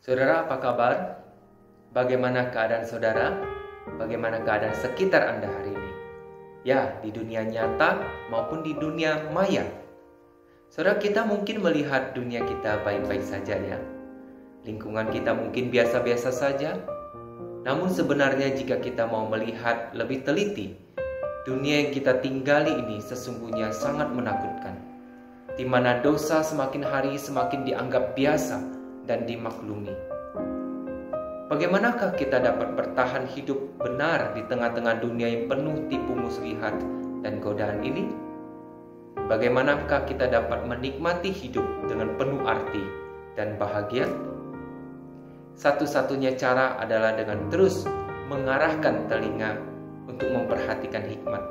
Saudara, apa kabar? Bagaimana keadaan saudara? Bagaimana keadaan sekitar Anda hari ini? Ya, di dunia nyata maupun di dunia maya. Saudara, kita mungkin melihat dunia kita baik-baik saja ya. Lingkungan kita mungkin biasa-biasa saja. Namun sebenarnya jika kita mau melihat lebih teliti, dunia yang kita tinggali ini sesungguhnya sangat menakutkan, di mana dosa semakin hari semakin dianggap biasa dan dimaklumi. Bagaimanakah kita dapat bertahan hidup benar di tengah-tengah dunia yang penuh tipu muslihat dan godaan ini? Bagaimanakah kita dapat menikmati hidup dengan penuh arti dan bahagia? Satu-satunya cara adalah dengan terus mengarahkan telinga untuk memperhatikan hikmat,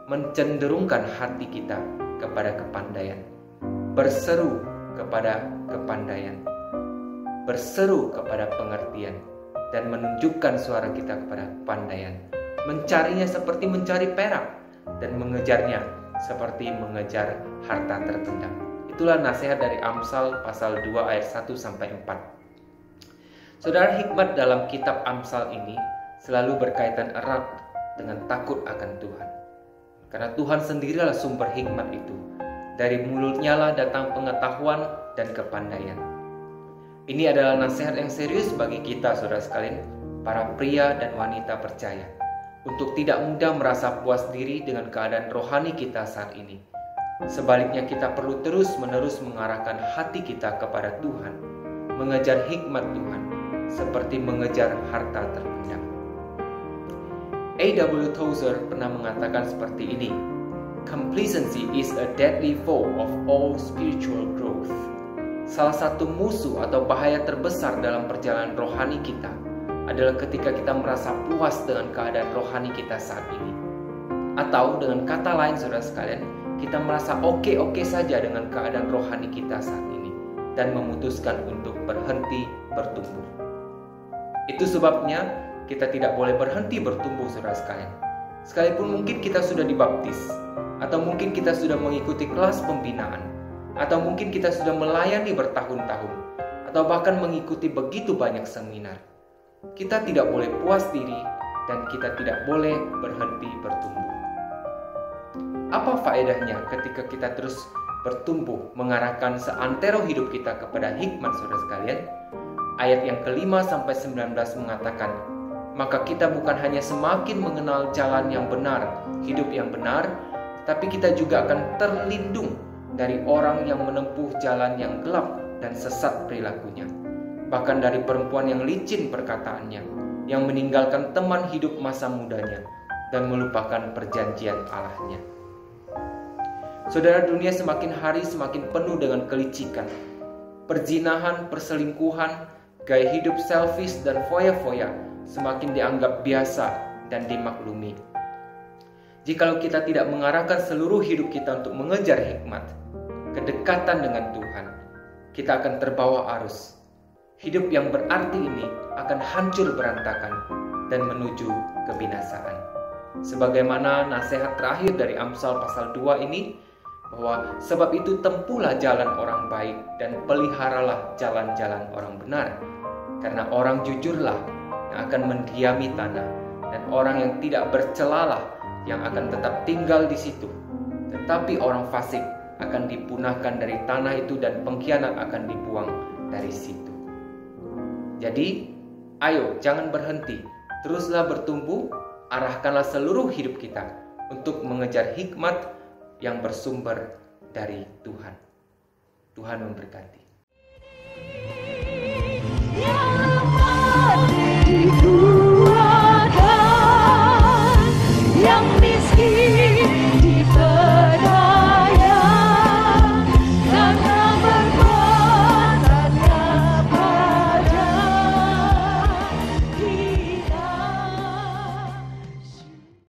mencenderungkan hati kita kepada kepandaian, berseru kepada kepandaian, berseru kepada pengertian, dan menunjukkan suara kita kepada kepandaian. Mencarinya seperti mencari perak, dan mengejarnya seperti mengejar harta terpendam. Itulah nasihat dari Amsal pasal 2 ayat 1-4. Saudara, hikmat dalam kitab Amsal ini selalu berkaitan erat dengan takut akan Tuhan. Karena Tuhan sendirilah sumber hikmat itu. Dari mulutnya lah datang pengetahuan dan kepandaian. Ini adalah nasihat yang serius bagi kita, saudara sekalian, para pria dan wanita percaya, untuk tidak mudah merasa puas diri dengan keadaan rohani kita saat ini. Sebaliknya kita perlu terus-menerus mengarahkan hati kita kepada Tuhan, mengejar hikmat Tuhan, seperti mengejar harta terpendam. A.W. Tozer pernah mengatakan seperti ini, "Complacency is a deadly foe of all spiritual growth." Salah satu musuh atau bahaya terbesar dalam perjalanan rohani kita adalah ketika kita merasa puas dengan keadaan rohani kita saat ini. Atau dengan kata lain, saudara sekalian, kita merasa oke-oke saja dengan keadaan rohani kita saat ini dan memutuskan untuk berhenti bertumbuh. Itu sebabnya kita tidak boleh berhenti bertumbuh, saudara sekalian. Sekalipun mungkin kita sudah dibaptis, atau mungkin kita sudah mengikuti kelas pembinaan, atau mungkin kita sudah melayani bertahun-tahun, atau bahkan mengikuti begitu banyak seminar. Kita tidak boleh puas diri dan kita tidak boleh berhenti bertumbuh. Apa faedahnya ketika kita terus bertumbuh mengarahkan seantero hidup kita kepada hikmat, saudara sekalian? Ayat yang ke-5-19 mengatakan, maka kita bukan hanya semakin mengenal jalan yang benar, hidup yang benar, tapi kita juga akan terlindung dari orang yang menempuh jalan yang gelap dan sesat perilakunya. Bahkan dari perempuan yang licin perkataannya, yang meninggalkan teman hidup masa mudanya dan melupakan perjanjian Allahnya. Saudara, dunia semakin hari semakin penuh dengan kelicikan, perzinahan, perselingkuhan, gaya hidup selfish dan foya-foya semakin dianggap biasa dan dimaklumi. Jikalau kita tidak mengarahkan seluruh hidup kita untuk mengejar hikmat, kedekatan dengan Tuhan, kita akan terbawa arus. Hidup yang berarti ini akan hancur berantakan dan menuju kebinasaan. Sebagaimana nasihat terakhir dari Amsal pasal 2 ini, bahwa sebab itu tempuhlah jalan orang baik dan peliharalah jalan-jalan orang benar. Karena orang jujurlah yang akan mendiami tanah, dan orang yang tidak bercelalah yang akan tetap tinggal di situ. Tetapi orang fasik akan dipunahkan dari tanah itu dan pengkhianat akan dibuang dari situ. Jadi, ayo jangan berhenti, teruslah bertumbuh, arahkanlah seluruh hidup kita untuk mengejar hikmat yang bersumber dari Tuhan. Tuhan memberkati.